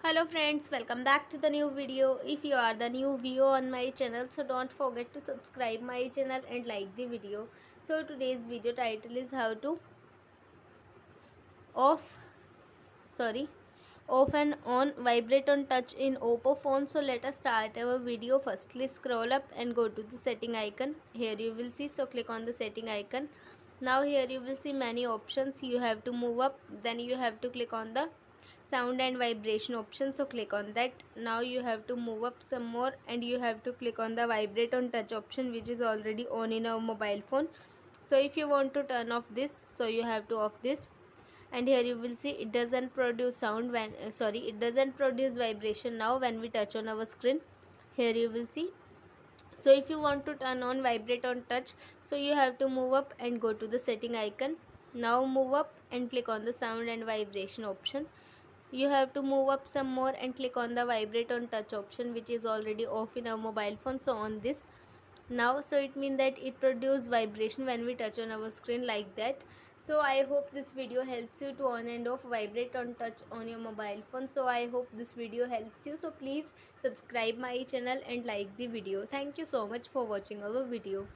Hello friends, welcome back to the new video. If you are the new viewer on my channel, so don't forget to subscribe my channel and like the video. So today's video title is how to off sorry off and on vibrate on touch in OPPO phone. So let us start our video. Firstly scroll up and go to the setting icon. Here you will see, so click on the setting icon. Now here you will see many options. You have to move up, then you have to click on the sound and vibration option, so click on that. Now you have to move up some more and you have to click on the vibrate on touch option, which is already on in our mobile phone. So if you want to turn off this, so you have to off this. And here you will see it doesn't produce sound when it doesn't produce vibration now when we touch on our screen. Here you will see. So if you want to turn on vibrate on touch, so you have to move up and go to the setting icon. Now move up and click on the sound and vibration option. You have to move up some more and click on the vibrate on touch option, which is already off in our mobile phone. So on this now, so it means that it produces vibration when we touch on our screen like that. So I hope this video helps you to on and off vibrate on touch on your mobile phone. So I hope this video helps you. So please subscribe my channel and like the video. Thank you so much for watching our video.